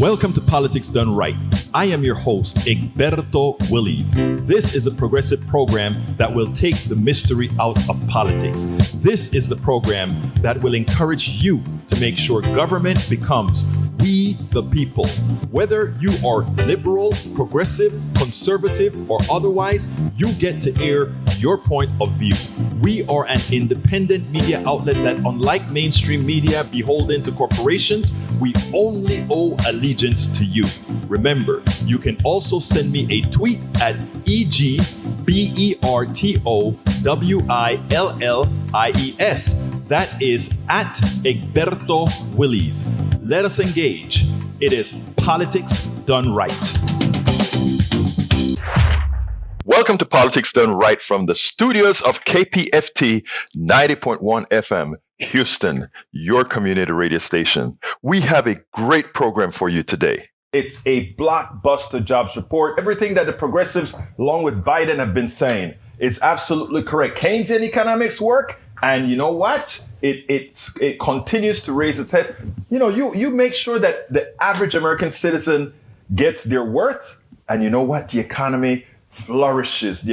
Welcome to Politics Done Right. I am your host, Egberto Willies. This is a progressive program that will take the mystery out of politics. This is the program that will encourage you to make sure government becomes we the people. Whether you are liberal, progressive, conservative, or otherwise, you get to air your point of view. We are an independent media outlet that, unlike mainstream media beholden to corporations, we only owe allegiance to you. Remember, you can also send me a tweet at EGBERTOWILLIES. That is at Egberto Willies. Let us engage. It is Politics Done Right. Welcome to Politics Done Right from the studios of KPFT 90.1 FM, Houston, your community radio station. We have a great program for you today. It's a blockbuster jobs report. Everything that the progressives, along with Biden, have been saying is absolutely correct. Keynesian economics work, and you know what? It continues to raise its head. You know, you make sure that the average American citizen gets their worth, and you know what? The economy flourishes.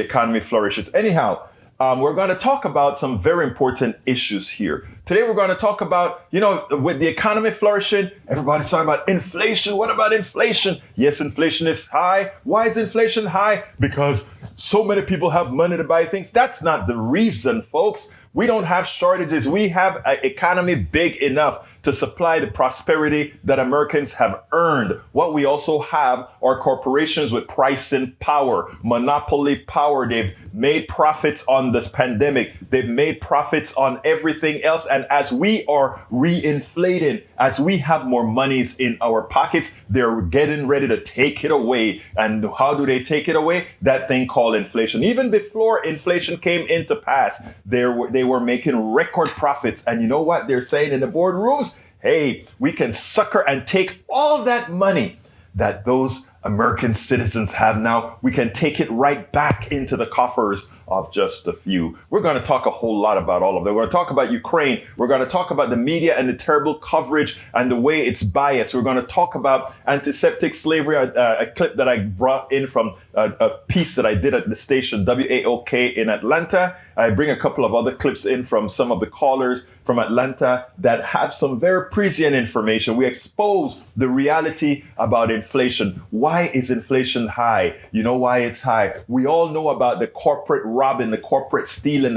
Anyhow, we're going to talk about some very important issues here. Today, we're going to talk about, with the economy flourishing, everybody's talking about inflation. What about inflation? Yes, inflation is high. Why is inflation high? Because so many people have money to buy things. That's not the reason, folks. We don't have shortages. We have an economy big enough to supply the prosperity that Americans have earned. What we also have are corporations with pricing power, monopoly power. They've made profits on this pandemic. They've made profits on everything else. And as we are reinflating, as we have more monies in our pockets, they're getting ready to take it away. And how do they take it away? That thing called inflation. Even before inflation came into pass, they were making record profits. And you know what they're saying in the boardrooms? Hey, we can sucker and take all that money that those American citizens have now. We can take it right back into the coffers of just a few. We're going to talk a whole lot about all of that. We're going to talk about Ukraine. We're going to talk about the media and the terrible coverage and the way it's biased. We're going to talk about antiseptic slavery, a clip that I brought in from a piece that I did at the station WAOK in Atlanta. I bring a couple of other clips in from some of the callers from Atlanta that have some very prescient information. We expose the reality about inflation. Why is inflation high? You know why it's high? We all know about the corporate robbing, the corporate stealing,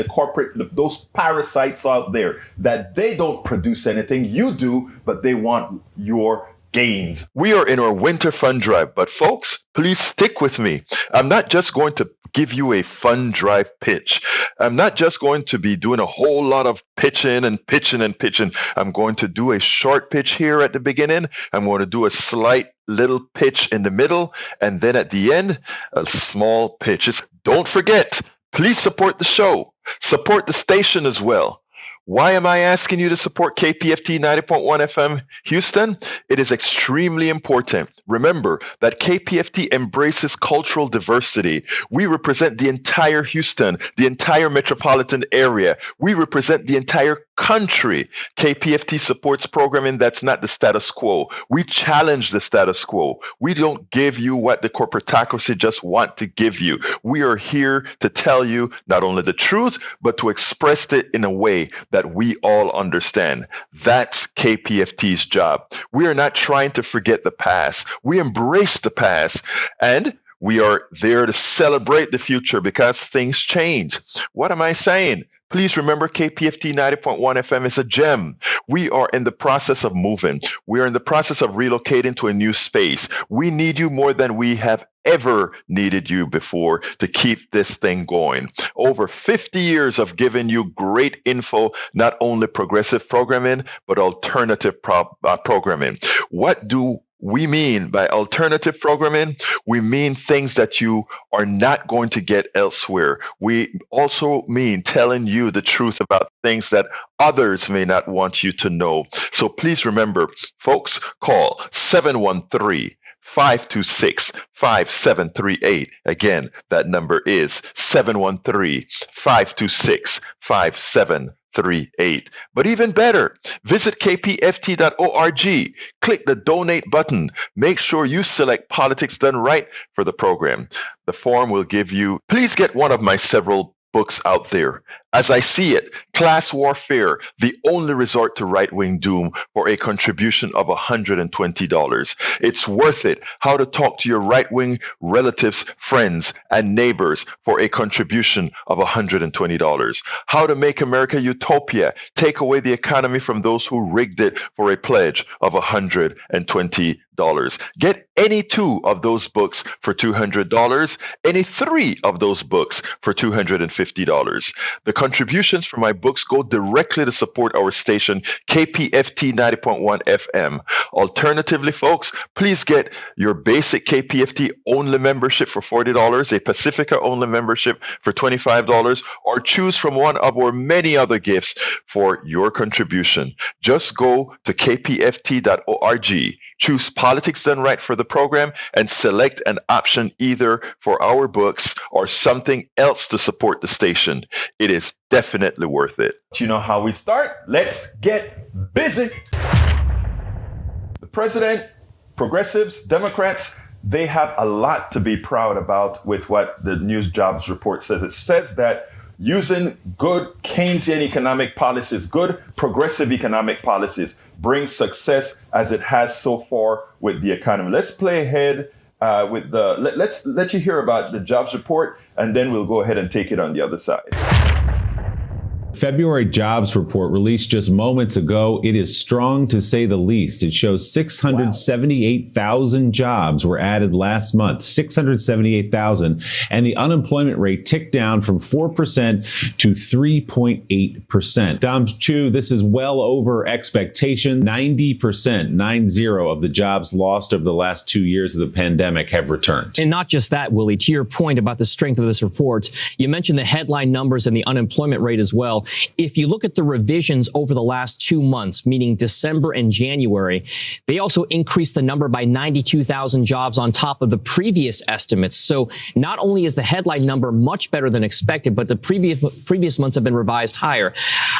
those parasites out there that they don't produce anything. You do, but they want your gains. We are in our winter fund drive, but folks, please stick with me. I'm not just going to give you a fund drive pitch. I'm not just going to be doing a whole lot of pitching. I'm going to do a short pitch here at the beginning. I'm going to do a slight little pitch in the middle, and then at the end, a small pitch. Don't forget, please support the show. Support the station as well. Why am I asking you to support KPFT 90.1 FM Houston? It is extremely important. Remember that KPFT embraces cultural diversity. We represent the entire Houston, the entire metropolitan area. We represent the entire country. KPFT supports programming that's not the status quo. We challenge the status quo. We don't give you what the corporatocracy just want to give you. We are here to tell you not only the truth, but to express it in a way that we all understand. That's KPFT's job. We are not trying to forget the past. We embrace the past, and we are there to celebrate the future because things change. What am I saying? Please remember KPFT 90.1 FM is a gem. We are in the process of moving. We are in the process of relocating to a new space. We need you more than we have ever needed you before to keep this thing going. Over 50 years of giving you great info, not only progressive programming, but alternative programming. What do we mean by alternative programming? We mean things that you are not going to get elsewhere. We also mean telling you the truth about things that others may not want you to know. So please remember, folks, call 713-526-5738. Again, that number is 713-526-5738. 888. But even better, visit kpft.org. Click the donate button. Make sure you select Politics Done Right for the program. The form will give you, please get one of my several books out there. As I see it, Class Warfare, the only resort to right-wing doom, for a contribution of $120. It's worth it. How to talk to your right-wing relatives, friends, and neighbors for a contribution of $120. How to make America utopia, take away the economy from those who rigged it, for a pledge of $120. Get any 2 of those books for $200, any 3 of those books for $250. The contributions from my books go directly to support our station, KPFT 90.1 FM. Alternatively, folks, please get your basic KPFT only membership for $40, a Pacifica only membership for $25, or choose from one of our many other gifts for your contribution. Just go to kpft.org. Choose Politics Done Right for the program and select an option either for our books or something else to support the station. It is definitely worth it. You know how we start? Let's get busy. The president, progressives, Democrats, they have a lot to be proud about with what the News Jobs Report says. It says that using good Keynesian economic policies, good progressive economic policies, brings success as it has so far with the economy. Let's play ahead with let's let you hear about the jobs report, and then we'll go ahead and take it on the other side. February jobs report released just moments ago. It is strong to say the least. It shows 678,000 jobs were added last month, 678,000. And the unemployment rate ticked down from 4% to 3.8%. Dom Chu, this is well over expectation. 90%, 90 of the jobs lost over the last 2 years of the pandemic have returned. And not just that, Willie, to your point about the strength of this report, you mentioned the headline numbers and the unemployment rate as well. If you look at the revisions over the last 2 months, meaning December and January, they also increased the number by 92,000 jobs on top of the previous estimates. So not only is the headline number much better than expected, but the previous months have been revised higher.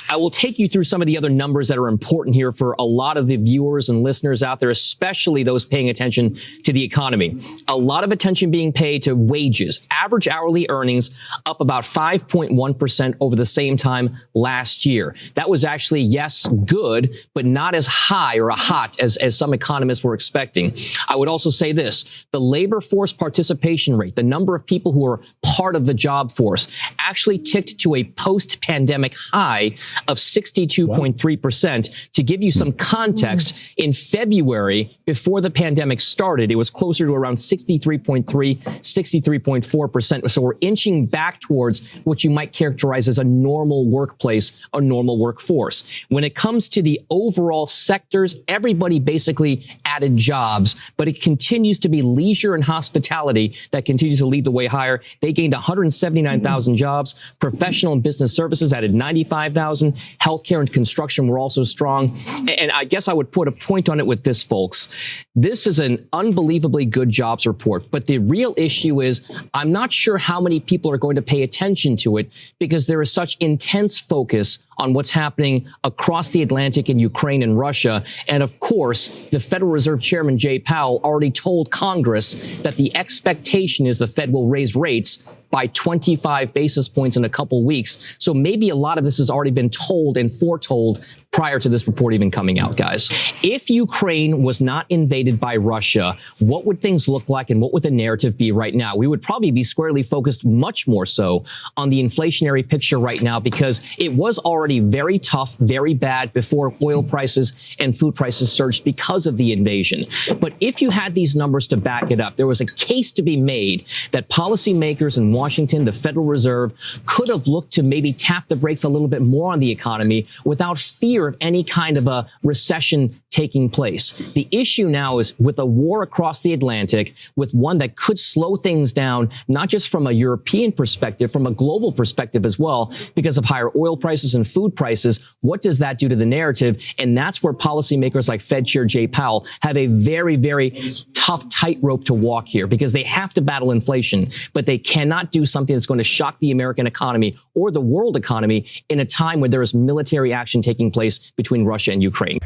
I will take you through some of the other numbers that are important here for a lot of the viewers and listeners out there, especially those paying attention to the economy. A lot of attention being paid to wages. Average hourly earnings up about 5.1% over the same time last year. That was actually, yes, good, but not as high or hot as some economists were expecting. I would also say this, the labor force participation rate, the number of people who are part of the job force, actually ticked to a post-pandemic high of 62.3%. To give you some context, in February, before the pandemic started, it was closer to around 63.3, 63.4%. So we're inching back towards what you might characterize as a normal workplace, a normal workforce. When it comes to the overall sectors, everybody basically added jobs, but it continues to be leisure and hospitality that continues to lead the way higher. They gained 179,000 jobs. Professional and business services added 95,000. Healthcare and construction were also strong. And I guess I would put a point on it with this, folks. This is an unbelievably good jobs report, but the real issue is I'm not sure how many people are going to pay attention to it because there is such intense focus on what's happening across the Atlantic in Ukraine and Russia. And of course, the Federal Reserve Chairman Jay Powell already told Congress that the expectation is the Fed will raise rates by 25 basis points in a couple weeks. So maybe a lot of this has already been told and foretold prior to this report even coming out, guys. If Ukraine was not invaded by Russia, what would things look like and what would the narrative be right now? We would probably be squarely focused much more so on the inflationary picture right now because it was already very tough, very bad before oil prices and food prices surged because of the invasion. But if you had these numbers to back it up, there was a case to be made that policymakers in Washington, the Federal Reserve, could have looked to maybe tap the brakes a little bit more on the economy without fear of any kind of a recession taking place. The issue now is with a war across the Atlantic, with one that could slow things down, not just from a European perspective, from a global perspective as well, because of higher oil prices and food prices. What does that do to the narrative? And that's where policymakers like Fed Chair Jay Powell have a very, very tough tightrope to walk here because they have to battle inflation, but they cannot not do something that's going to shock the American economy or the world economy in a time where there is military action taking place between Russia and Ukraine.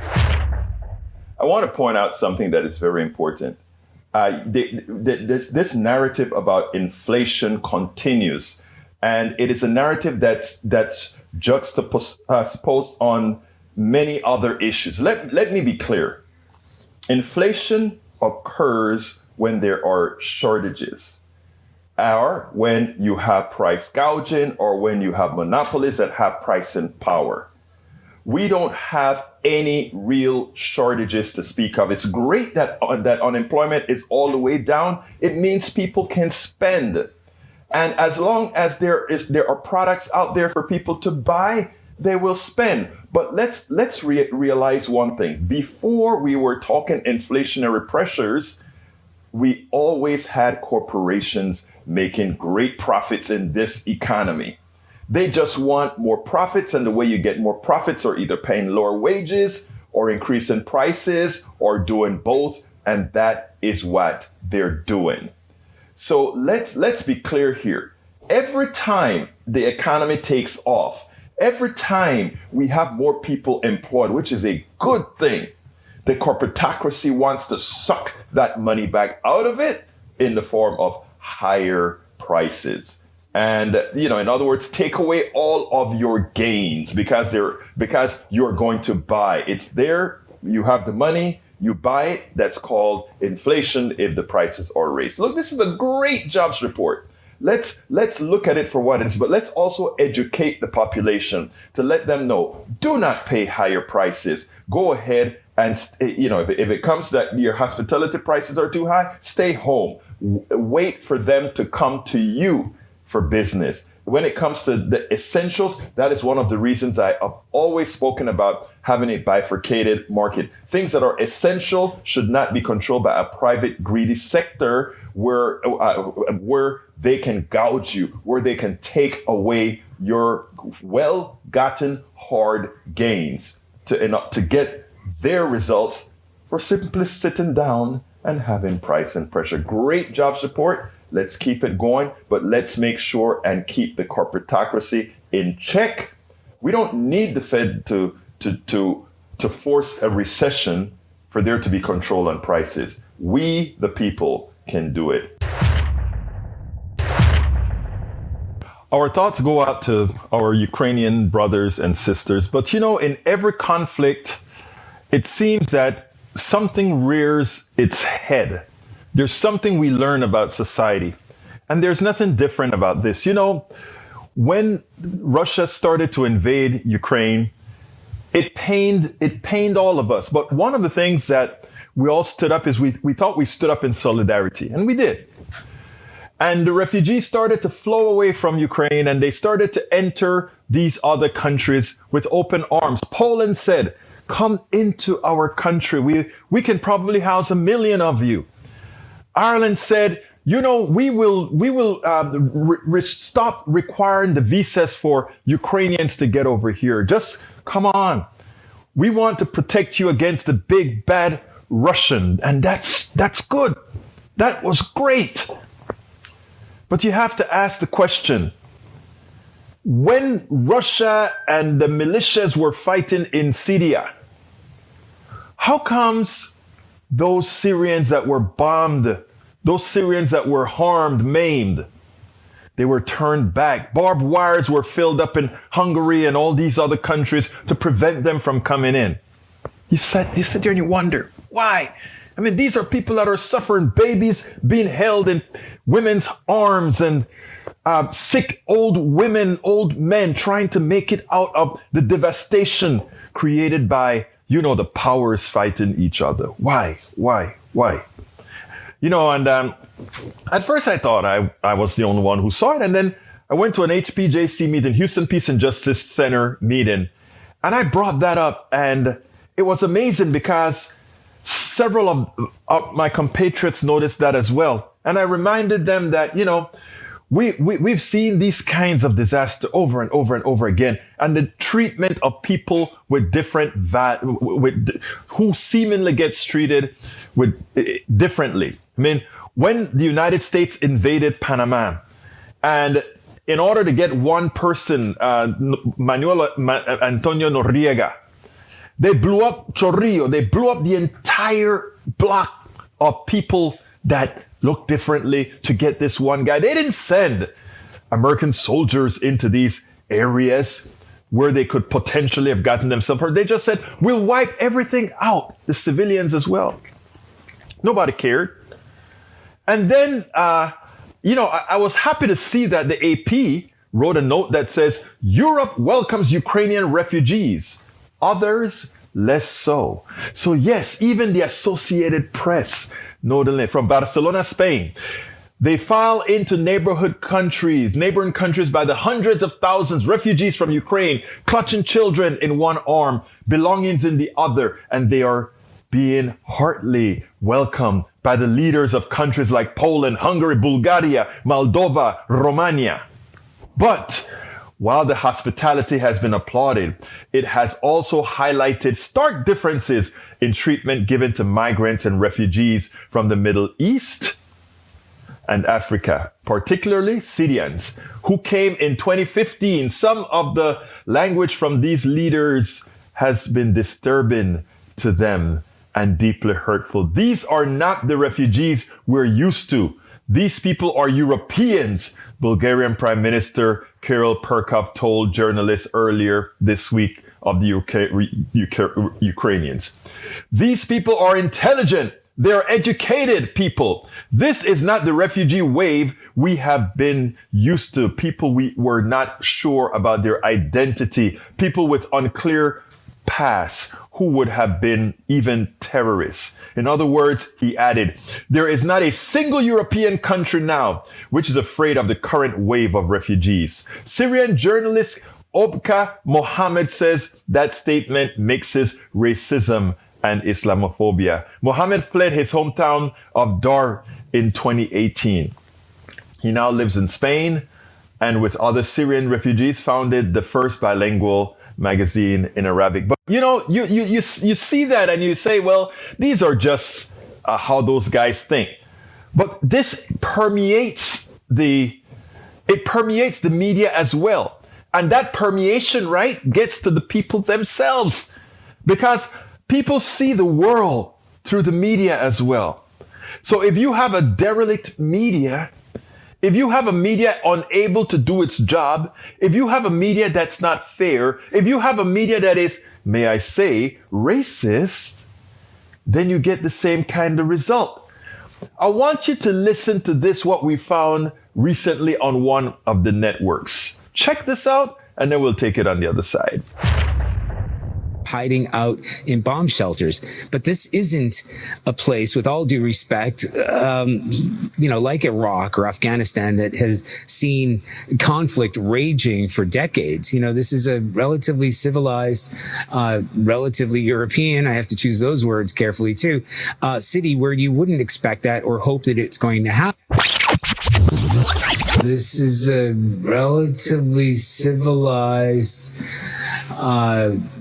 I want to point out something that is very important. This narrative about inflation continues, and it is a narrative that's juxtaposed on many other issues. Let me be clear. Inflation occurs when there are shortages, or when you have price gouging, or when you have monopolies that have pricing power. We don't have any real shortages to speak of. It's great that unemployment is all the way down. It means people can spend. And as long as there are products out there for people to buy, they will spend. But let's realize one thing. Before we were talking inflationary pressures, we always had corporations making great profits in this economy. They just want more profits, and the way you get more profits are either paying lower wages or increasing prices or doing both, and that is what they're doing. So let's be clear here. Every time the economy takes off, every time we have more people employed, which is a good thing, the corporatocracy wants to suck that money back out of it in the form of higher prices. And, in other words, take away all of your gains because you're going to buy. It's there. You have the money. You buy it. That's called inflation if the prices are raised. Look, this is a great jobs report. Let's look at it for what it is, but let's also educate the population to let them know, do not pay higher prices. Go ahead and, if it comes that your hospitality prices are too high, stay home. Wait for them to come to you for business. When it comes to the essentials, that is one of the reasons I have always spoken about having a bifurcated market. Things that are essential should not be controlled by a private greedy sector where they can gouge you, where they can take away your well-gotten hard gains to get their results for simply sitting down and having price and pressure. Great jobs report. Let's keep it going, but let's make sure and keep the corporatocracy in check. We don't need the Fed to force a recession for there to be control on prices. We, the people, can do it. Our thoughts go out to our Ukrainian brothers and sisters, but in every conflict, it seems that something rears its head. There's something we learn about society, and there's nothing different about this. When Russia started to invade Ukraine, it pained all of us. But one of the things that we all stood up is we thought we stood up in solidarity, and we did. And the refugees started to flow away from Ukraine, and they started to enter these other countries with open arms. Poland said, "Come into our country. We can probably house 1 million of you." Ireland said, we will stop requiring the visas for Ukrainians to get over here. Just come on. We want to protect you against the big bad Russian. And that's good. That was great. But you have to ask the question, when Russia and the militias were fighting in Syria, how comes those Syrians that were bombed, those Syrians that were harmed, maimed, they were turned back? Barbed wires were filled up in Hungary and all these other countries to prevent them from coming in. You sit there and you wonder, why? I mean, these are people that are suffering, babies being held in women's arms, and sick old women, old men trying to make it out of the devastation created by the powers fighting each other. Why? And at first I thought I was the only one who saw it. And then I went to an HPJC meeting, Houston Peace and Justice Center meeting. And I brought that up. And it was amazing because several of my compatriots noticed that as well. And I reminded them that, we've seen these kinds of disaster over and over and over again, and the treatment of people with different who seemingly gets treated with differently. I mean, when the United States invaded Panama, And in order to get one person, Antonio Noriega, they blew up Chorrillo. They blew up the entire block of people that looked differently to get this one guy. They didn't send American soldiers into these areas where they could potentially have gotten themselves hurt. They just said, we'll wipe everything out, the civilians as well. Nobody cared. And then, I was happy to see that the AP wrote a note that says, Europe welcomes Ukrainian refugees. Others, less so. So yes, even the Associated Press, notably from Barcelona, Spain, they file into neighboring countries by the hundreds of thousands, refugees from Ukraine, clutching children in one arm, belongings in the other, and they are being heartily welcomed by the leaders of countries like Poland, Hungary, Bulgaria, Moldova, Romania. But while the hospitality has been applauded, it has also highlighted stark differences in treatment given to migrants and refugees from the Middle East and Africa, particularly Syrians, who came in 2015. Some of the language from these leaders has been disturbing to them and deeply hurtful. These are not the refugees we're used to. These people are Europeans, Bulgarian Prime Minister Kirill Perkov told journalists earlier this week of the Ukrainians. These people are intelligent. They're educated people. This is not the refugee wave we have been used to. People we were not sure about their identity. People with unclear past who would have been even terrorists. In other words, he added, there is not a single European country now which is afraid of the current wave of refugees. Syrian journalist Obka Mohammed says that statement mixes racism and Islamophobia. Mohammed fled his hometown of Dar in 2018. He now lives in Spain and with other Syrian refugees founded the first bilingual magazine in Arabic. But you see that and you say, well, these are just how those guys think. But this permeates the media as well. And that permeation, right, gets to the people themselves because people see the world through the media as well. So if you have a derelict media, if you have a media unable to do its job, if you have a media that's not fair, if you have a media that is, may I say, racist, then you get the same kind of result. I want you to listen to this, what we found recently on one of the networks. Check this out, and then we'll take it on the other side. Hiding out in bomb shelters. But this isn't a place, with all due respect, like Iraq or Afghanistan that has seen conflict raging for decades. This is a relatively civilized, relatively European, I have to choose those words carefully too, city where you wouldn't expect that or hope that it's going to happen. This is a relatively civilized,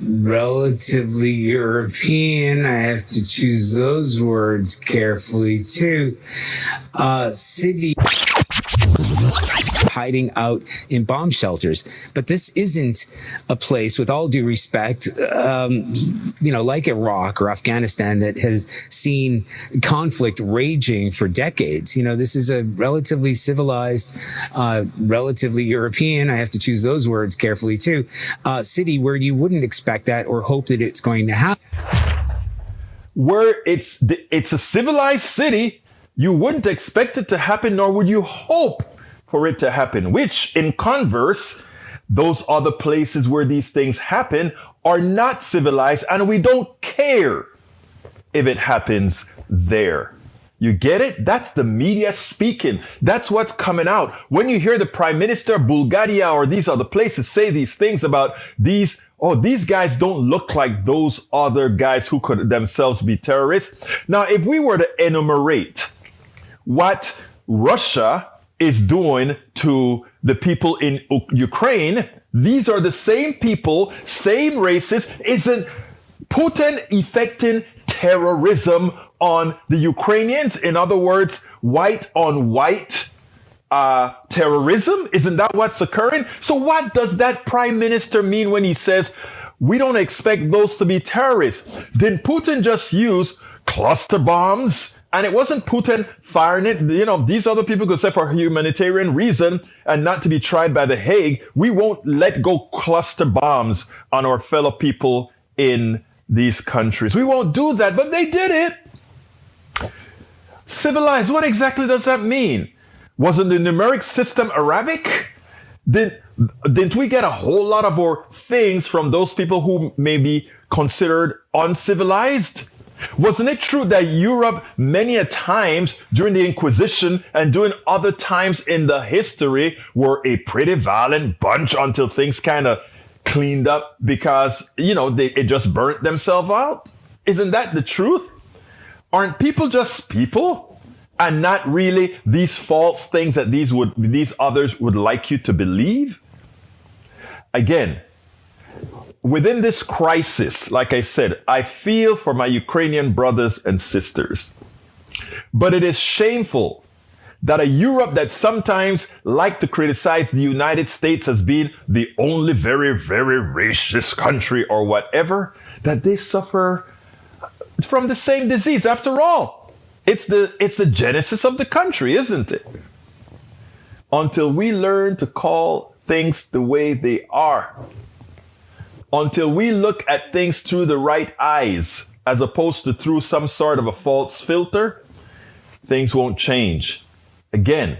relatively European, I have to choose those words carefully too, city hiding out in bomb shelters. But this isn't a place, with all due respect, like Iraq or Afghanistan that has seen conflict raging for decades. This is a relatively civilized, relatively European, I have to choose those words carefully too, city where you wouldn't expect that or hope that it's going to happen. Where it's a civilized city, you wouldn't expect it to happen, nor would you hope for it to happen, which in converse, those other places where these things happen are not civilized, and we don't care if it happens there. You get it? That's the media speaking. That's what's coming out. When you hear the Prime Minister of Bulgaria or these other places say these things about these guys don't look like those other guys who could themselves be terrorists. Now, if we were to enumerate what Russia is doing to the people in Ukraine, these are the same people, same races. Isn't Putin effecting terrorism on the Ukrainians? In other words, white on white terrorism? Isn't that what's occurring? So what does that prime minister mean when he says we don't expect those to be terrorists? Did Putin just use cluster bombs? And it wasn't Putin firing it. You know, these other people could say for humanitarian reason and not to be tried by The Hague, we won't let go cluster bombs on our fellow people in these countries. We won't do that, but they did it. Civilized, what exactly does that mean? Wasn't the numeric system Arabic? Didn't we get a whole lot of our things from those people who may be considered uncivilized? Wasn't it true that Europe many a times during the Inquisition and during other times in the history were a pretty violent bunch until things kind of cleaned up because, you know, it just burnt themselves out? Isn't that the truth? Aren't people just people and not really these false things that these others would like you to believe? Again, within this crisis, like I said, I feel for my Ukrainian brothers and sisters. But it is shameful that a Europe that sometimes like to criticize the United States as being the only very, very racist country or whatever, that they suffer from the same disease. After all, it's the genesis of the country, isn't it? Until we learn to call things the way they are, until we look at things through the right eyes, as opposed to through some sort of a false filter, things won't change. Again,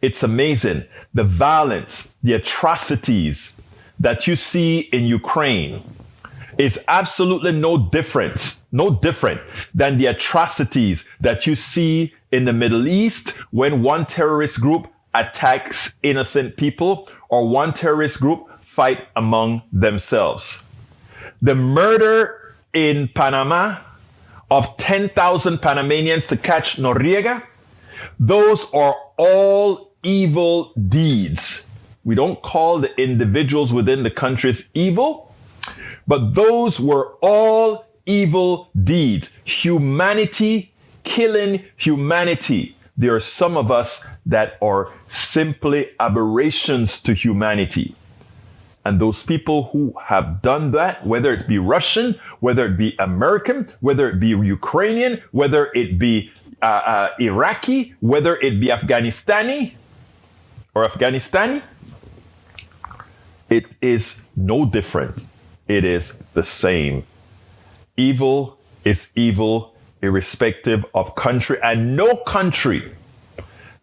it's amazing. The violence, the atrocities that you see in Ukraine is absolutely no different than the atrocities that you see in the Middle East when one terrorist group attacks innocent people or one terrorist group fight among themselves. The murder in Panama of 10,000 Panamanians to catch Noriega, those are all evil deeds. We don't call the individuals within the countries evil, but those were all evil deeds. Humanity killing humanity. There are some of us that are simply aberrations to humanity. And those people who have done that, whether it be Russian, whether it be American, whether it be Ukrainian, whether it be Iraqi, whether it be Afghanistani, it is no different. It is the same. Evil is evil, irrespective of country, and no country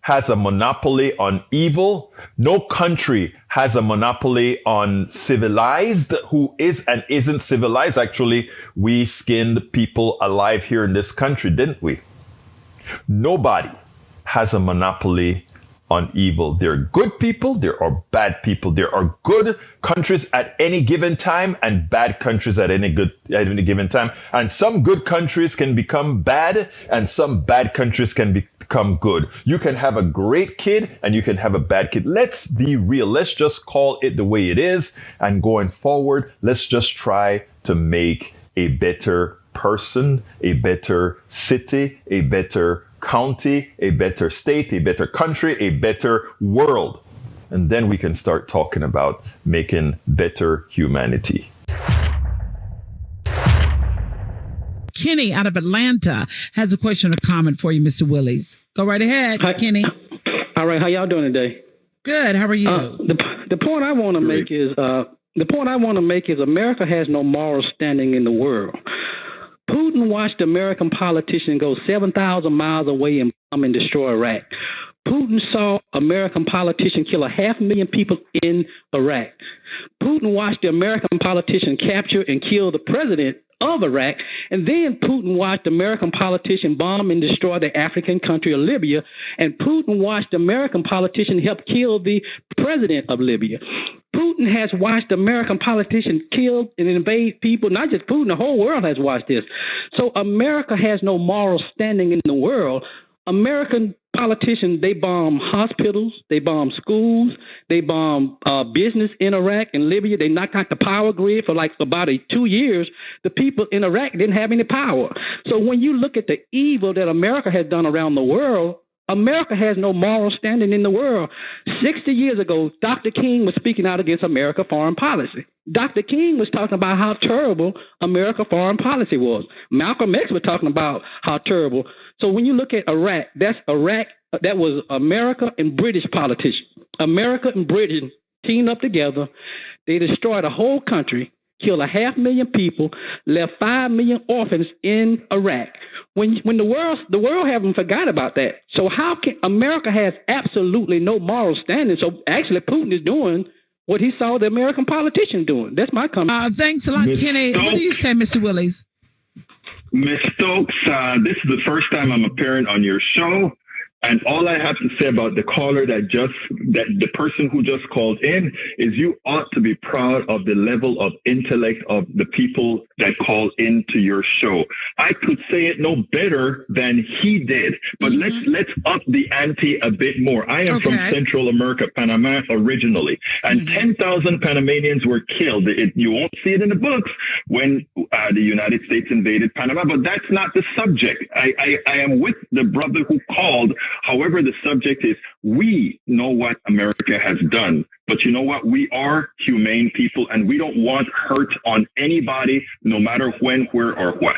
has a monopoly on evil. No country has a monopoly on civilized. Who is and isn't civilized? Actually, we skinned people alive here in this country, didn't we? Nobody has a monopoly on evil. There are good people, there are bad people. There are good countries at any given time and bad countries at any given time. And some good countries can become bad and some bad countries can become good. You can have a great kid and you can have a bad kid. Let's be real. Let's just call it the way it is. And going forward, let's just try to make a better person, a better city, a better county, a better state, a better country, a better world. And then we can start talking about making better humanity. Kenny out of Atlanta has a question or comment for you, Mr. Willies. Go right ahead, Hi, Kenny. All right, how y'all doing today? Good. How are you? The point I want to make is America has no moral standing in the world. Putin watched American politicians go 7,000 miles away and bomb and destroy Iraq. Putin saw American politicians kill 500,000 people in Iraq. Putin watched the American politician capture and kill the president of Iraq, and then Putin watched American politicians bomb and destroy the African country of Libya, and Putin watched American politicians help kill the president of Libya. Putin has watched American politicians kill and invade people. Not just Putin, the whole world has watched this. So America has no moral standing in the world. American politicians, they bomb hospitals, they bomb schools, they bomb business in Iraq and Libya. They knocked out the power grid for like about 2 years. The people in Iraq didn't have any power. So when you look at the evil that America has done around the world, America has no moral standing in the world. 60 years ago, Dr. King was speaking out against American foreign policy. Dr. King was talking about how terrible American foreign policy was. Malcolm X was talking about how terrible. So when you look at Iraq, that was America and British politicians. America and Britain teamed up together. They destroyed a whole country, killed 500,000 people, left 5 million orphans in Iraq. When the world haven't forgot about that. So how can America has absolutely no moral standing? So actually, Putin is doing what he saw the American politicians doing. That's my comment. Thanks a lot, Kenny. What do you say, Mr. Willies? Ms. Stokes, this is the first time I'm appearing on your show. And all I have to say about the caller that the person who just called in is you ought to be proud of the level of intellect of the people that call into your show. I could say it no better than he did, but let's up the ante a bit more. I am from Central America, Panama originally, and 10,000 Panamanians were killed. You won't see it in the books when the United States invaded Panama, but that's not the subject. I am with the brother who called. However, the subject is we know what America has done. But you know what? We are humane people, and we don't want hurt on anybody, no matter when, where, or what.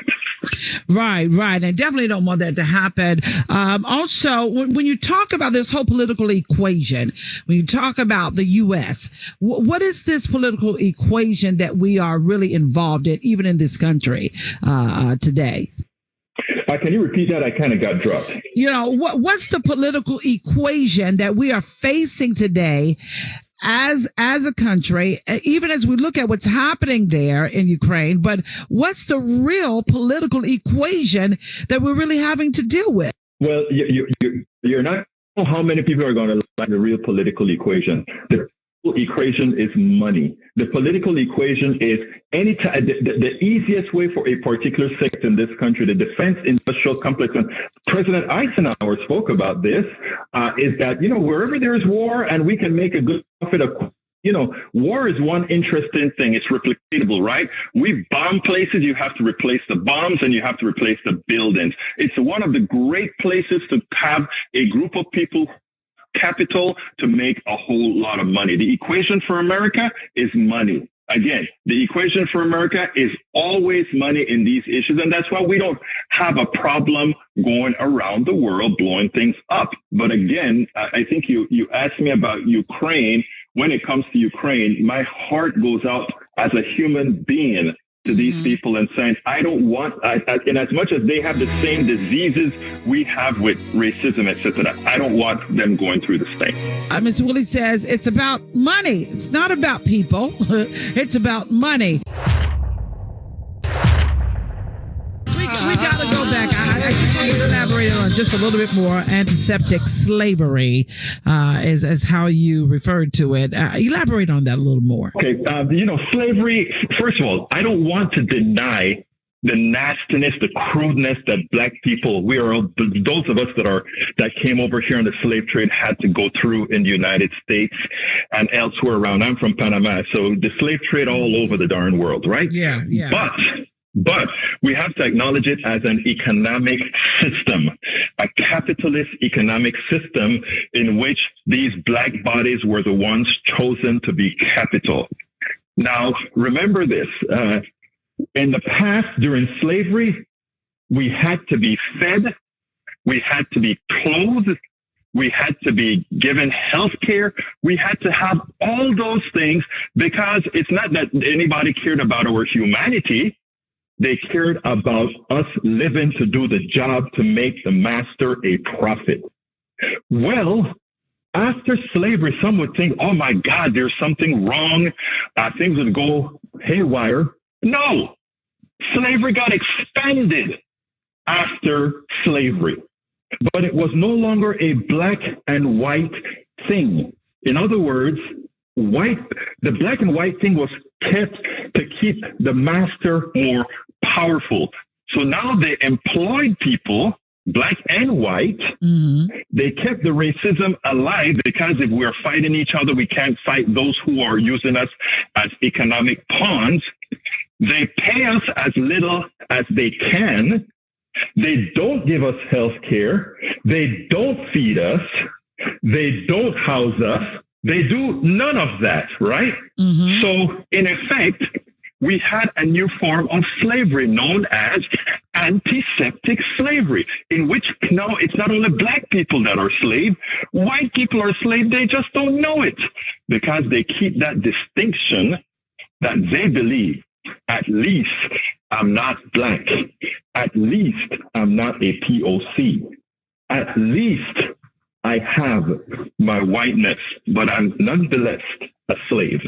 Right. And definitely don't want that to happen. Also, when you talk about this whole political equation, when you talk about the U.S., what is this political equation that we are really involved in, even in this country today? Can you repeat that? I kind of got dropped. What's the political equation that we are facing today as a country, even as we look at what's happening there in Ukraine? But what's the real political equation that we're really having to deal with? Well, you're not sure how many people are going to like the real political equation. The equation is money. The political equation is the easiest way for a particular sector in this country, the defense industrial complex, and President Eisenhower spoke about this, is that, wherever there is war and we can make a good profit of, war is one interesting thing. It's replicatable, right? We bomb places, you have to replace the bombs and you have to replace the buildings. It's one of the great places to have a group of people capital to make a whole lot of money. The equation for America is money. Again, the equation for America is always money in these issues. And that's why we don't have a problem going around the world blowing things up. But again, I think you asked me about Ukraine. When it comes to Ukraine, my heart goes out as a human being to these people and saying, I don't want, and as much as they have the same diseases we have with racism, etc., I don't want them going through this thing. Mr. Willie says it's about money. It's not about people. It's about money. We got to go back. I just want to elaborate on just a little bit more. Antiseptic slavery is how you referred to it. Elaborate on that a little more. Okay. Slavery, first of all, I don't want to deny the nastiness, the crudeness that black people, those of us that came over here on the slave trade had to go through in the United States and elsewhere around. I'm from Panama, so the slave trade all over the darn world, right? Yeah. But we have to acknowledge it as an economic system, a capitalist economic system in which these black bodies were the ones chosen to be capital. Now, remember this. In the past, during slavery, we had to be fed, we had to be clothed, we had to be given health care. We had to have all those things because it's not that anybody cared about our humanity. They cared about us living to do the job to make the master a profit. Well, after slavery, some would think, oh my God, there's something wrong. Things would go haywire. No, slavery got expanded after slavery, but it was no longer a black and white thing. In other words, the black and white thing was kept to keep the master more powerful. So now they employed people, black and white. They kept the racism alive because if we're fighting each other, we can't fight those who are using us as economic pawns. They pay us as little as they can They don't give us health care. They don't feed us. They don't house us. They do none of that, right? Mm-hmm. So, in effect, we had a new form of slavery known as antiseptic slavery, in which now it's not only black people that are slaves, white people are slaves, they just don't know it because they keep that distinction that they believe, at least I'm not black, at least I'm not a POC, at least I have my whiteness, but I'm nonetheless a slave.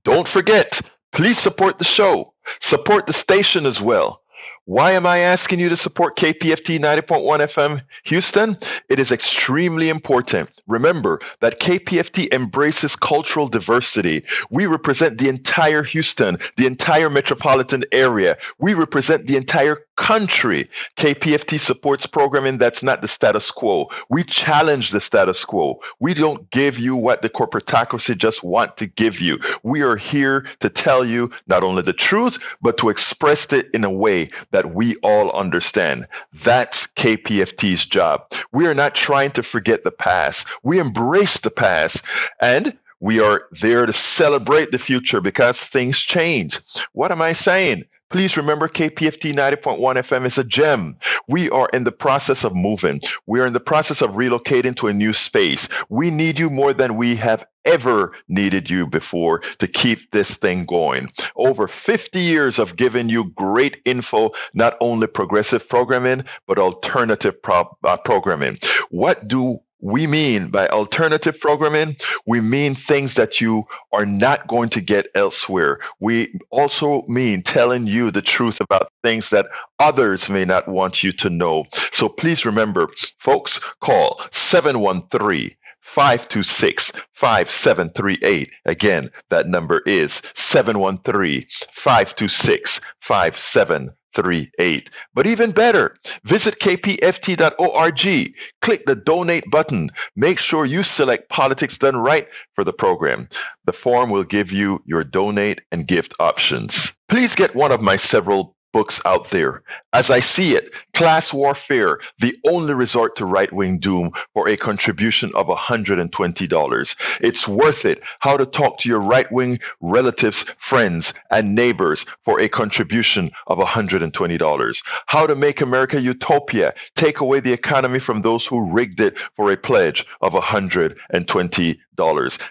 Don't forget, please support the show. Support the station as well. Why am I asking you to support KPFT 90.1 FM Houston? It is extremely important. Remember that KPFT embraces cultural diversity. We represent the entire Houston, the entire metropolitan area. We represent the entire country. KPFT supports programming that's not the status quo. We challenge the status quo. We don't give you what the corporatocracy just want to give you. We are here to tell you not only the truth, but to express it in a way that we all understand. That's KPFT's job. We are not trying to forget the past. We embrace the past, and we are there to celebrate the future because things change. What am I saying? Please remember KPFT 90.1 FM is a gem. We are in the process of moving. We are in the process of relocating to a new space. We need you more than we have ever needed you before to keep this thing going. Over 50 years of giving you great info, not only progressive programming, but alternative programming. What do we mean by alternative programming? We mean things that you are not going to get elsewhere. We also mean telling you the truth about things that others may not want you to know. So please remember, folks, call 713-526-5738. Again, that number is 713-526-5738. But even better, visit kpft.org. Click the donate button. Make sure you select Politics Done Right for the program. The form will give you your donate and gift options. Please get one of my several books out there. As I see it, Class Warfare, the only resort to right-wing doom, for a contribution of $120. It's worth it. How to talk to your right-wing relatives, friends, and neighbors for a contribution of $120. How to make America utopia, take away the economy from those who rigged it, for a pledge of $120.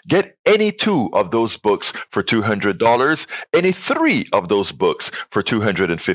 Get any two of those books for $200, any three of those books for $250.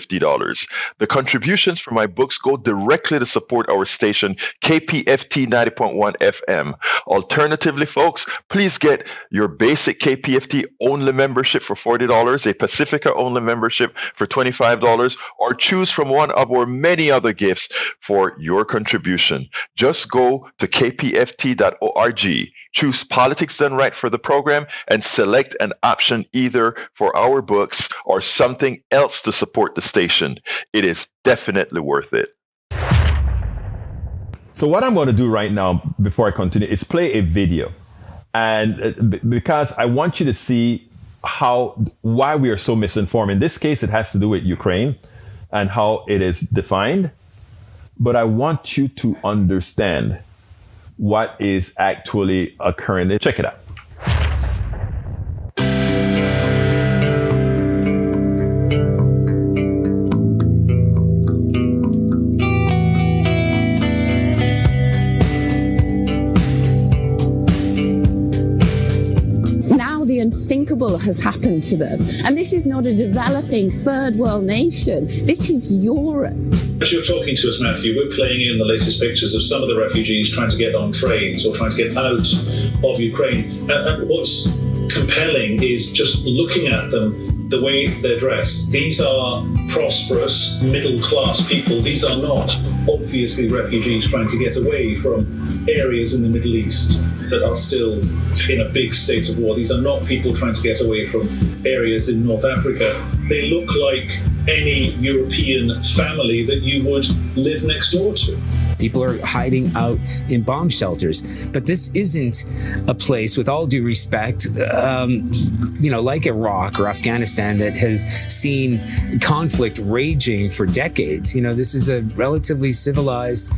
The contributions for my books go directly to support our station, KPFT 90.1 FM. Alternatively, folks, please get your basic KPFT only membership for $40, a Pacifica only membership for $25, or choose from one of our many other gifts for your contribution. Just go to kpft.org. Choose Politics Done Right for the program and select an option either for our books or something else to support the station. It is definitely worth it. So what I'm going to do right now before I continue is play a video. And because I want you to see why we are so misinformed. In this case, it has to do with Ukraine and how it is defined. But I want you to understand what is actually occurring. Check it out. Unthinkable has happened to them. And this is not a developing third world nation. This is Europe. As you're talking to us, Matthew, we're playing in the latest pictures of some of the refugees trying to get on trains or trying to get out of Ukraine. And what's compelling is just looking at them, the way they're dressed. These are prosperous, middle-class people. These are not obviously refugees trying to get away from areas in the Middle East that are still in a big state of war. These are not people trying to get away from areas in North Africa. They look like any European family that you would live next door to. People are hiding out in bomb shelters. But this isn't a place, with all due respect, like Iraq or Afghanistan, that has seen conflict raging for decades. This is a relatively civilized,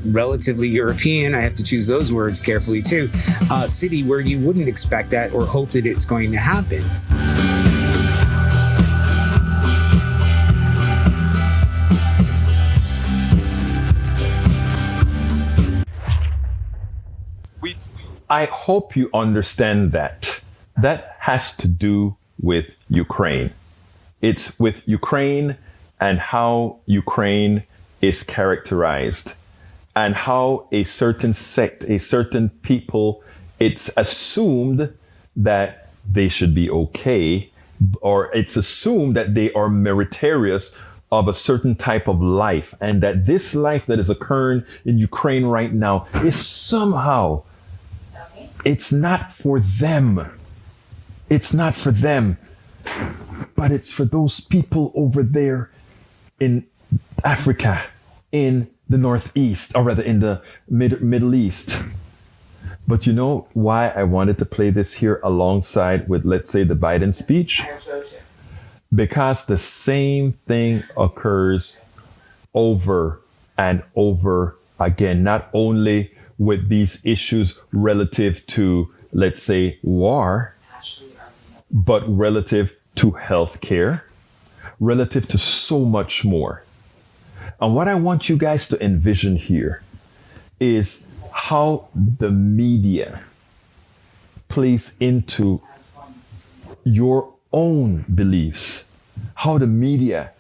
relatively European, I have to choose those words carefully too, city where you wouldn't expect that or hope that it's going to happen. I hope you understand that. That has to do with Ukraine. It's with Ukraine and how Ukraine is characterized and how a certain sect, a certain people, it's assumed that they should be okay, or it's assumed that they are meritorious of a certain type of life, and that this life that is occurring in Ukraine right now is somehow, it's not for them. It's not for them, but it's for those people over there in Africa, in the Northeast, or rather in the Middle East. But you know why I wanted to play this here alongside with, let's say, the Biden speech? Because the same thing occurs over and over again, not only with these issues relative to, let's say, war, but relative to healthcare, relative to so much more. And what I want you guys to envision here is how the media plays into your own beliefs, how the media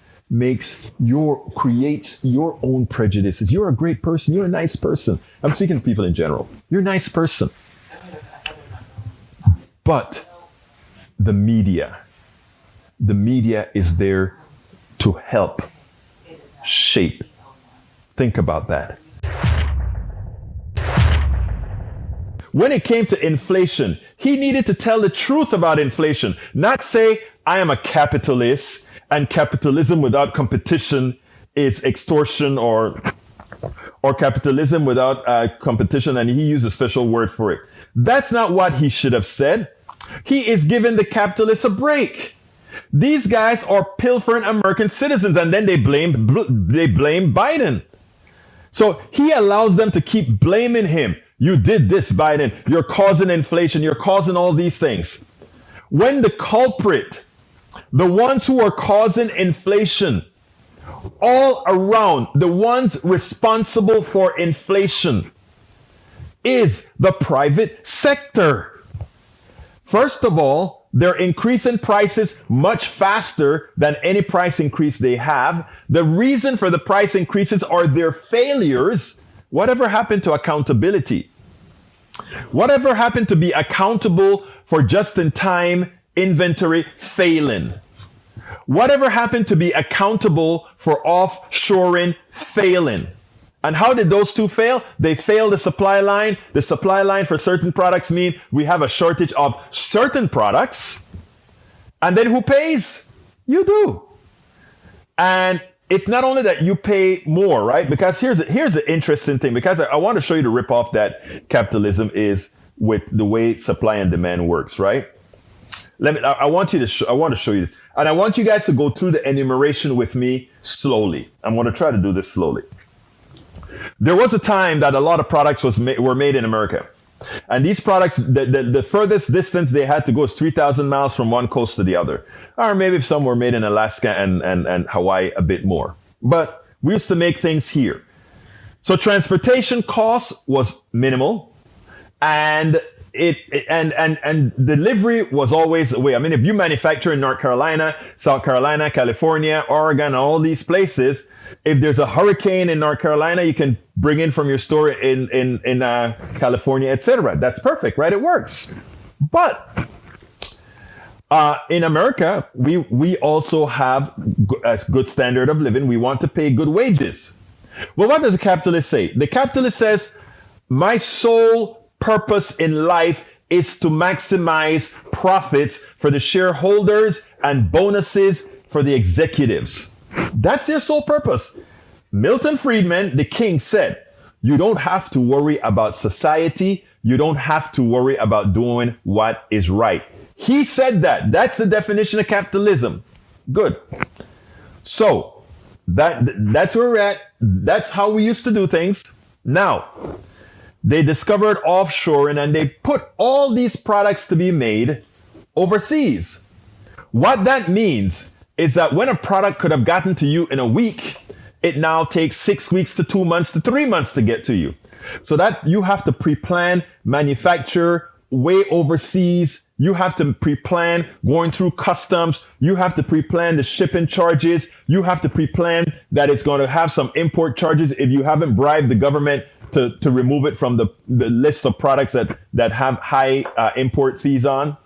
creates your own prejudices. You're a great person. You're a nice person. I'm speaking to people in general. You're a nice person. But the media is there to help shape. Think about that. When it came to inflation, he needed to tell the truth about inflation, not say, I am a capitalist and capitalism without competition is extortion, or capitalism without competition, and he used a special word for it. That's not what he should have said. He is giving the capitalists a break. These guys are pilfering American citizens, and then they blame Biden. So he allows them to keep blaming him. You did this, Biden. You're causing inflation. You're causing all these things. When the culprit, the ones who are causing inflation all around, the ones responsible for inflation, is the private sector. First of all, they're increasing prices much faster than any price increase they have. The reason for the price increases are their failures. Whatever happened to accountability? Whatever happened to be accountable for just-in-time inventory failing? Whatever happened to be accountable for offshoring failing? And how did those two fail? They failed the supply line. The supply line for certain products mean we have a shortage of certain products. And then who pays? You do. And it's not only that you pay more, right? Because here's the interesting thing, because I want to show you the ripoff that capitalism is with the way supply and demand works, right? I want to show you this. And I want you guys to go through the enumeration with me slowly. I'm going to try to do this slowly. There was a time that a lot of products were made in America. And these products, the furthest distance they had to go is 3,000 miles from one coast to the other. Or maybe if some were made in Alaska and Hawaii a bit more. But we used to make things here. So transportation cost was minimal. And and delivery was always away. I mean, if you manufacture in North Carolina, South Carolina, California, Oregon, all these places, if there's a hurricane in North Carolina, you can bring in from your store in California, etc. That's perfect, right? It works. But in America, we also have a good standard of living. We want to pay good wages. Well, what does the capitalist say? The capitalist says, my sole purpose in life is to maximize profits for the shareholders and bonuses for the executives. That's their sole purpose. Milton Friedman, the king, said, you don't have to worry about society. You don't have to worry about doing what is right. He said that. That's the definition of capitalism. Good. So that's where we're at. That's how we used to do things. Now, they discovered offshoring and they put all these products to be made overseas. What that means is that when a product could have gotten to you in a week, it now takes 6 weeks to 2 months to 3 months to get to you. So that you have to pre-plan, manufacture way overseas. You have to pre-plan going through customs. You have to pre-plan the shipping charges. You have to pre-plan that it's going to have some import charges if you haven't bribed the government to remove it from the list of products that have high import fees on.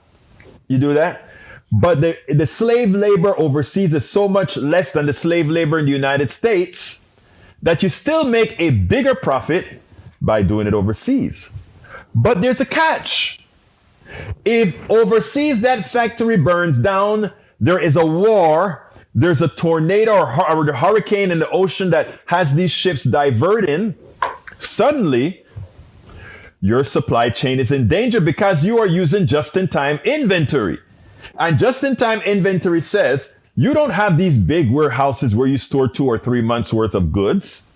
You do that. But the slave labor overseas is so much less than the slave labor in the United States that you still make a bigger profit by doing it overseas. But there's a catch. If overseas that factory burns down, there is a war, there's a tornado or a hurricane in the ocean that has these ships diverting, suddenly your supply chain is in danger because you are using just-in-time inventory. And just-in-time inventory says you don't have these big warehouses where you store 2 or 3 months worth of goods.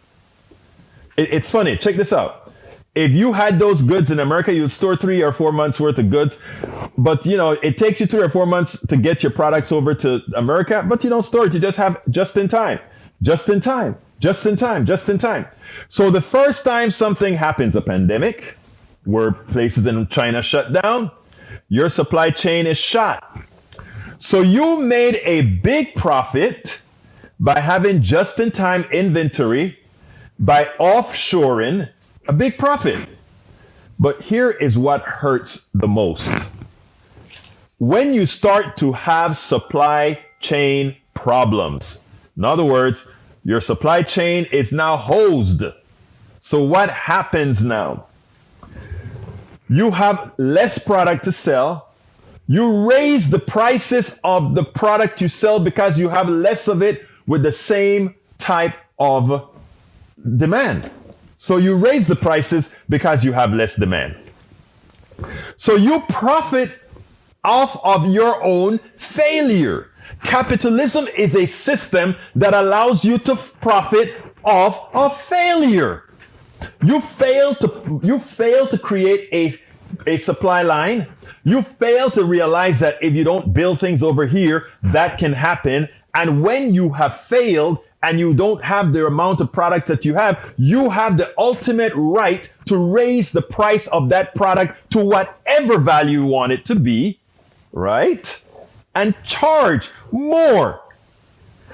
It's funny. Check this out. If you had those goods in America, you'd store 3 or 4 months worth of goods. But, it takes you 3 or 4 months to get your products over to America, but you don't store it. You just have just-in-time, just-in-time, just-in-time, just-in-time. So the first time something happens, a pandemic, where places in China shut down, your supply chain is shot. So you made a big profit by having just-in-time inventory, by offshoring, a big profit. But here is what hurts the most. When you start to have supply chain problems, in other words, your supply chain is now hosed. So what happens now? You have less product to sell. You raise the prices of the product you sell because you have less of it with the same type of demand. So you raise the prices because you have less demand. So you profit off of your own failure. Capitalism is a system that allows you to profit off of failure. You fail to create a supply line. You fail to realize that if you don't build things over here, that can happen. And when you have failed and you don't have the amount of products that you have the ultimate right to raise the price of that product to whatever value you want it to be, right? And charge more.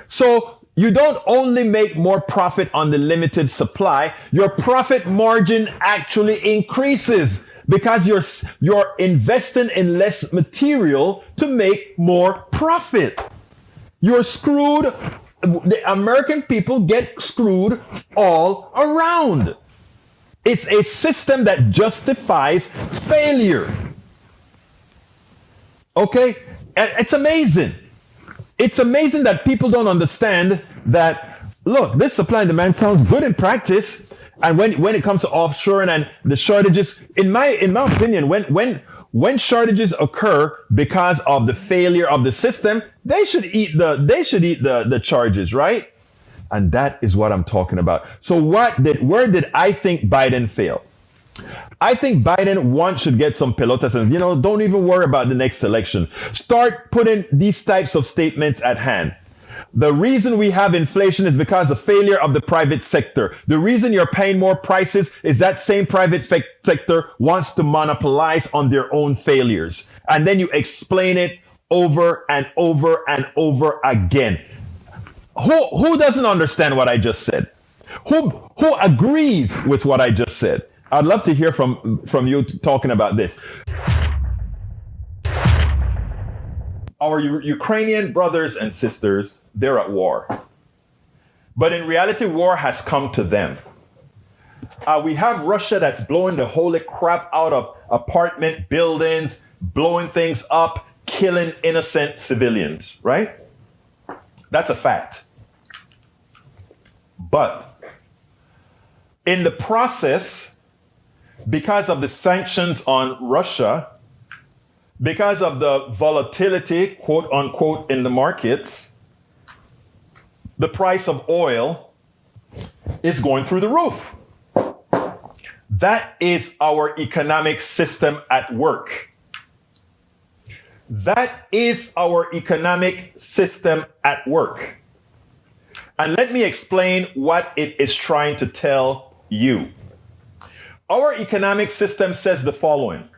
So you don't only make more profit on the limited supply, your profit margin actually increases because you're investing in less material to make more profit. You're screwed. The American people get screwed all around. It's a system that justifies failure. Okay? It's amazing. It's amazing that people don't understand that, look, this supply and demand sounds good in practice. And when it comes to offshoring and the shortages, in my opinion, when shortages occur because of the failure of the system, they should eat the charges, right? And that is what I'm talking about. So where did I think Biden fail? I think Biden should get some pelotas and, don't even worry about the next election. Start putting these types of statements at hand. The reason we have inflation is because of failure of the private sector. The reason you're paying more prices is that same private sector wants to monopolize on their own failures. And then you explain it over and over and over again. Who doesn't understand what I just said? Who agrees with what I just said? I'd love to hear from you talking about this. Our Ukrainian brothers and sisters, they're at war. But in reality, war has come to them. We have Russia that's blowing the holy crap out of apartment buildings, blowing things up, killing innocent civilians, right? That's a fact. But in the process, because of the sanctions on Russia, because of the volatility, quote unquote, in the markets, the price of oil is going through the roof. That is our economic system at work. That is our economic system at work. And let me explain what it is trying to tell you. Our economic system says the following.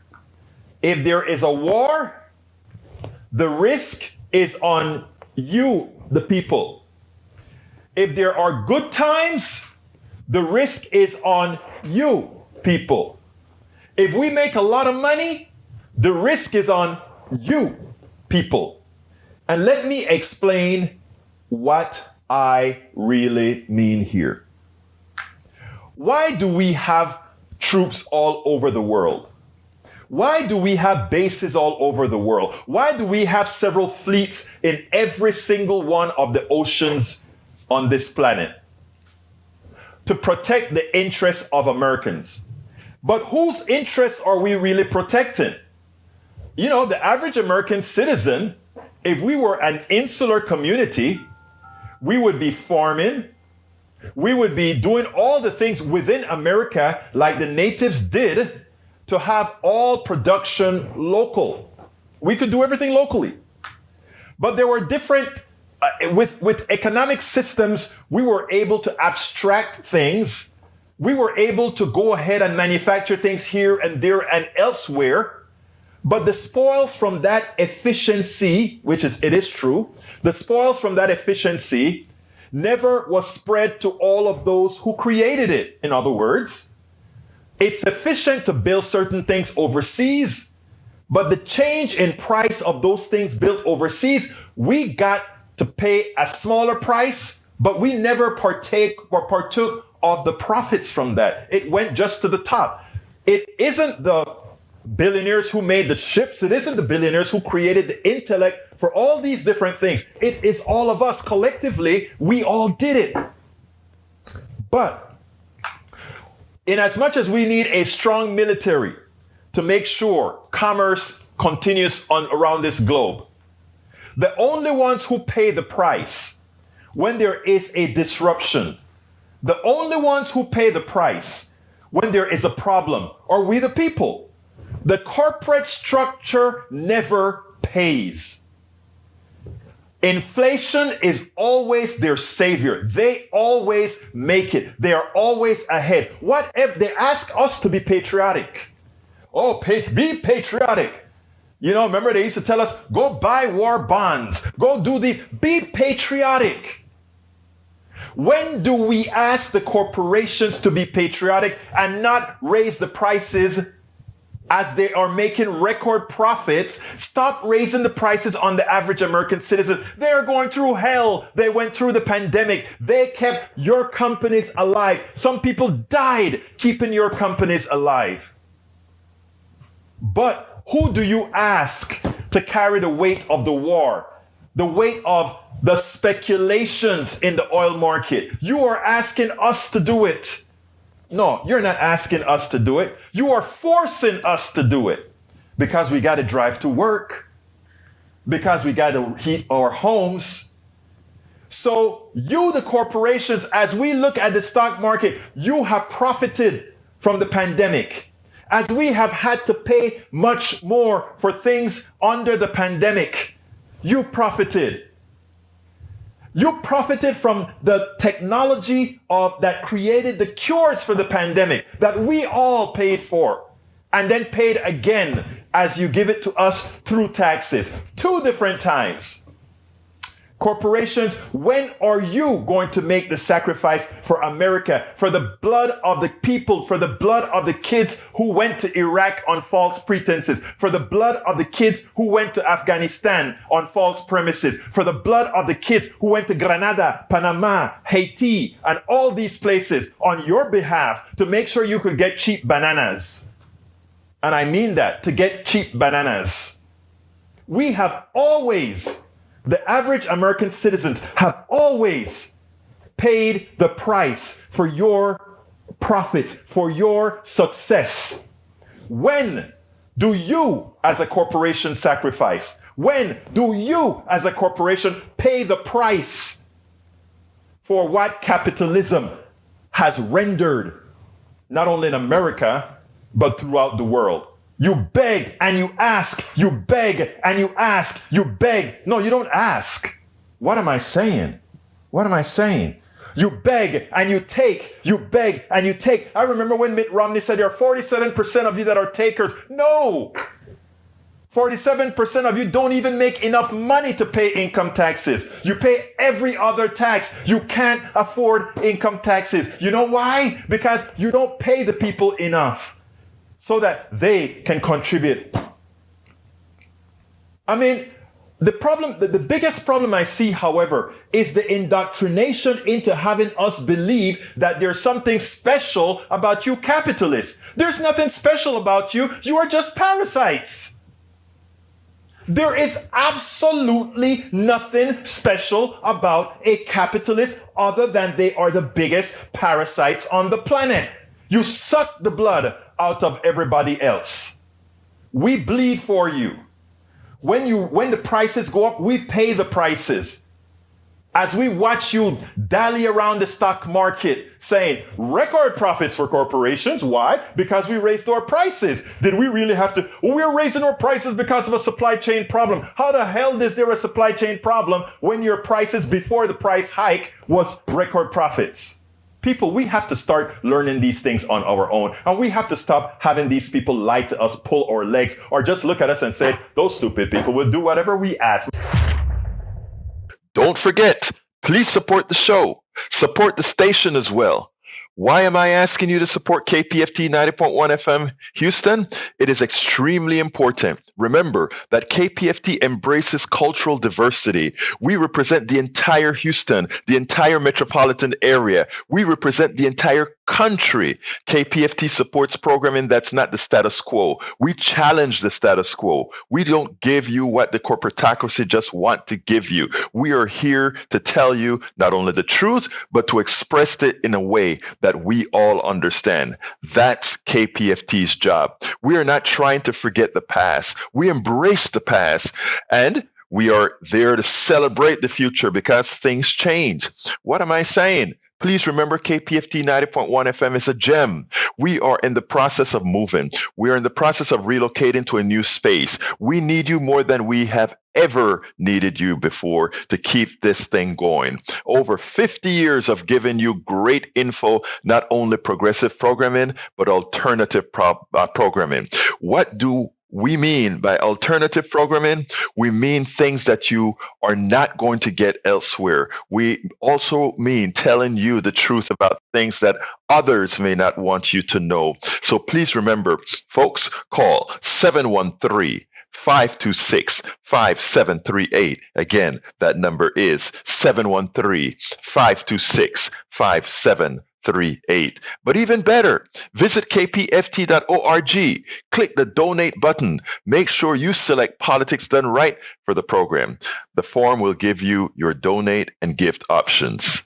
If there is a war, the risk is on you, the people. If there are good times, the risk is on you, people. If we make a lot of money, the risk is on you, people. And let me explain what I really mean here. Why do we have troops all over the world? Why do we have bases all over the world? Why do we have several fleets in every single one of the oceans on this planet? To protect the interests of Americans. But whose interests are we really protecting? You know, the average American citizen, if we were an insular community, we would be farming. We would be doing all the things within America like the natives did to have all production local. We could do everything locally. But there were different, with economic systems, we were able to abstract things. We were able to go ahead and manufacture things here and there and elsewhere. But the spoils from that efficiency, it is true, the spoils from that efficiency never was spread to all of those who created it. In other words, it's efficient to build certain things overseas, but the change in price of those things built overseas, we got to pay a smaller price, but we never partook of the profits from that. It went just to the top. It isn't the billionaires who made the ships. It isn't the billionaires who created the intellect for all these different things. It is all of us collectively. We all did it. But in as much as we need a strong military to make sure commerce continues on around this globe, the only ones who pay the price when there is a disruption, the only ones who pay the price when there is a problem are we the people. The corporate structure never pays. Inflation is always their savior. They always make it. They are always ahead. Whatever they ask us to be patriotic. Oh, be patriotic. You know, remember they used to tell us, go buy war bonds. Go do these. Be patriotic. When do we ask the corporations to be patriotic and not raise the prices as they are making record profits? Stop raising the prices on the average American citizen. They are going through hell. They went through the pandemic. They kept your companies alive. Some people died keeping your companies alive. But who do you ask to carry the weight of the war? The weight of the speculations in the oil market? You are asking us to do it. No, you're not asking us to do it. You are forcing us to do it because we got to drive to work, because we got to heat our homes. So you, the corporations, as we look at the stock market, you have profited from the pandemic. As we have had to pay much more for things under the pandemic, you profited. You profited from the technology that created the cures for the pandemic that we all paid for and then paid again as you give it to us through taxes. 2 different times. Corporations, when are you going to make the sacrifice for America, for the blood of the people, for the blood of the kids who went to Iraq on false pretenses, for the blood of the kids who went to Afghanistan on false premises, for the blood of the kids who went to Grenada, Panama, Haiti, and all these places on your behalf to make sure you could get cheap bananas? And I mean that, to get cheap bananas. We have always, the average American citizens have always paid the price for your profits, for your success? When do you as a corporation sacrifice? When do you as a corporation pay the price for what capitalism has rendered, not only in America, but throughout the world? You beg and you ask, you beg and you ask, you beg. No, you don't ask. What am I saying? What am I saying? You beg and you take, you beg and you take. I remember when Mitt Romney said there are 47% of you that are takers. No! 47% of you don't even make enough money to pay income taxes. You pay every other tax. You can't afford income taxes. You know why? Because you don't pay the people enough so that they can contribute. I mean, the biggest problem I see, however, is the indoctrination into having us believe that there's something special about you capitalists. There's nothing special about you. You are just parasites. There is absolutely nothing special about a capitalist other than they are the biggest parasites on the planet. You suck the blood out of everybody else. We bleed for you. When the prices go up, we pay the prices. As we watch you dally around the stock market saying record profits for corporations. Why? Because we raised our prices. Did we really have to? We're raising our prices because of a supply chain problem. How the hell is there a supply chain problem when your prices before the price hike was record profits? People, we have to start learning these things on our own. And we have to stop having these people lie to us, pull our legs, or just look at us and say, those stupid people will do whatever we ask. Don't forget, please support the show. Support the station as well. Why am I asking you to support KPFT 90.1 FM Houston? It is extremely important. Remember that KPFT embraces cultural diversity. We represent the entire Houston, the entire metropolitan area. We represent the entire country. KPFT supports programming that's not the status quo. We challenge the status quo. We don't give you what the corporatocracy just want to give you. We are here to tell you not only the truth, but to express it in a way that we all understand. That's KPFT's job. We are not trying to forget the past. We embrace the past, and we are there to celebrate the future because things change. What am I saying? Please remember KPFT 90.1 FM is a gem. We are in the process of moving. We are in the process of relocating to a new space. We need you more than we have ever needed you before to keep this thing going. Over 50 years of giving you great info, not only progressive programming, but alternative programming. What do we mean by alternative programming? We mean things that you are not going to get elsewhere. We also mean telling you the truth about things that others may not want you to know. So please remember, folks, call 713-526-5738. Again, that number is 713-526-5738. But even better, visit kpft.org. Click the donate button. Make sure you select Politics Done Right for the program. The form will give you your donate and gift options.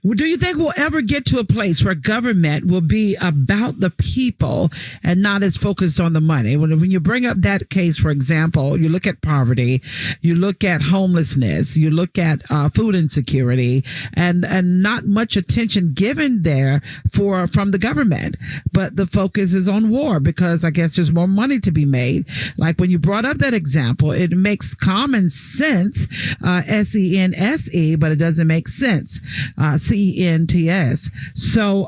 Do you think we'll ever get to a place where government will be about the people and not as focused on the money? When you bring up that case, for example, you look at poverty, you look at homelessness, you look at food insecurity, and not much attention given there from the government. But the focus is on war because I guess there's more money to be made. Like when you brought up that example, it makes common sense, SENSE, but it doesn't make sense. CENTS. So,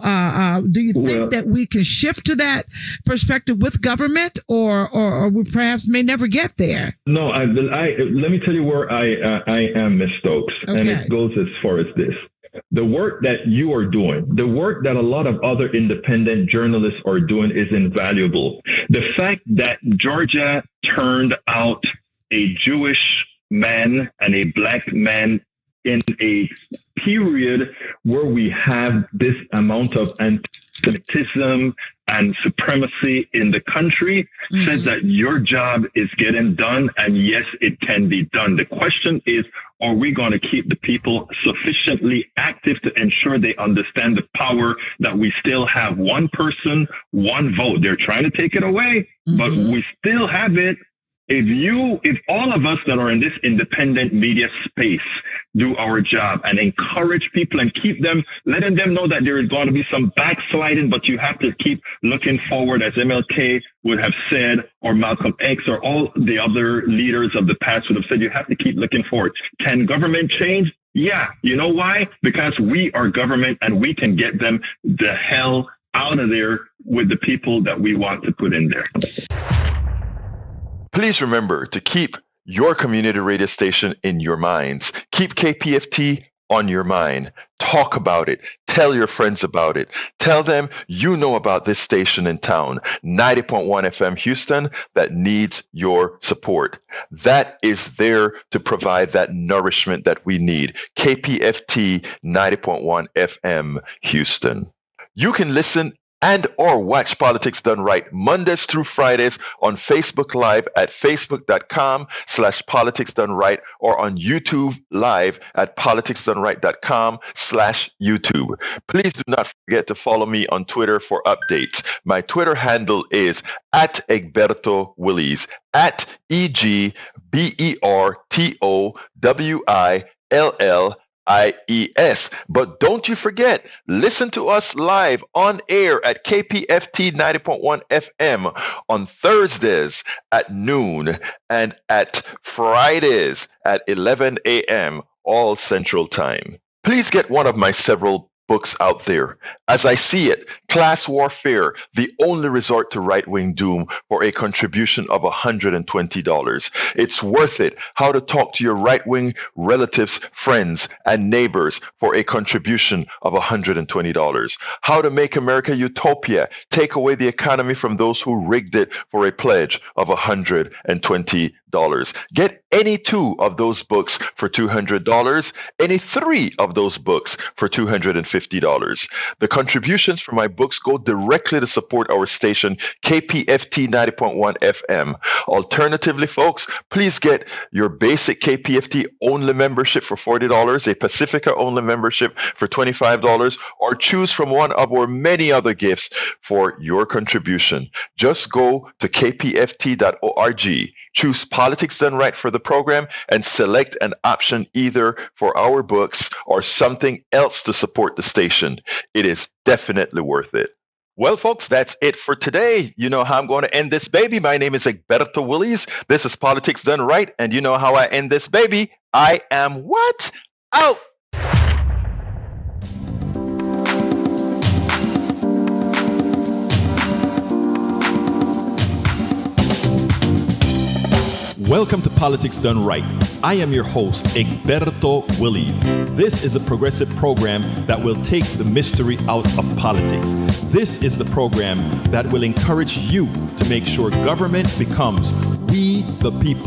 do you think that we can shift to that perspective with government, or we perhaps may never get there? No, let me tell you where I am, Ms. Stokes, okay. And it goes as far as this. The work that you are doing, the work that a lot of other independent journalists are doing is invaluable. The fact that Georgia turned out a Jewish man and a black man in a period where we have this amount of anti-Semitism and supremacy in the country says that your job is getting done, and yes, it can be done. The question is, are we going to keep the people sufficiently active to ensure they understand the power that we still have? One person, one vote. They're trying to take it away, but we still have it. If all of us that are in this independent media space do our job and encourage people and keep them, letting them know that there is going to be some backsliding, but you have to keep looking forward, as MLK would have said, or Malcolm X, or all the other leaders of the past would have said, you have to keep looking forward. Can government change? Yeah. You know why? Because we are government and we can get them the hell out of there with the people that we want to put in there. Please remember to keep your community radio station in your minds. Keep KPFT on your mind. Talk about it. Tell your friends about it. Tell them you know about this station in town, 90.1 FM Houston, that needs your support. That is there to provide that nourishment that we need. KPFT 90.1 FM Houston. You can listen and or watch Politics Done Right Mondays through Fridays on Facebook Live at facebook.com/politicsdoneright or on YouTube Live at politicsdoneright.com/YouTube. Please do not forget to follow me on Twitter for updates. My Twitter handle is @Egberto Willies, @EGBERTOWILLIES. But don't you forget, listen to us live on air at KPFT 90.1 FM on Thursdays at noon and at Fridays at 11 a.m. all Central Time. Please get one of my several books out there. As I See It, Class Warfare, the only resort to right-wing doom, for a contribution of $120. It's worth it. How to talk to your right-wing relatives, friends, and neighbors for a contribution of $120. How to Make America Utopia, take away the economy from those who rigged it, for a pledge of $120. Get any two of those books for $200, any three of those books for $250. The contributions from my books go directly to support our station, KPFT 90.1 FM. Alternatively, folks, please get your basic KPFT only membership for $40, a Pacifica only membership for $25, or choose from one of our many other gifts for your contribution. Just go to kpft.org. Choose Politics Done Right for the program and select an option either for our books or something else to support the station. It is definitely worth it. Well, folks, that's it for today. You know how I'm going to end this baby. My name is Egberto Willies. This is Politics Done Right. And you know how I end this baby. I am what? Out. Welcome to Politics Done Right. I am your host, Egberto Willies. This is a progressive program that will take the mystery out of politics. This is the program that will encourage you to make sure government becomes we the people.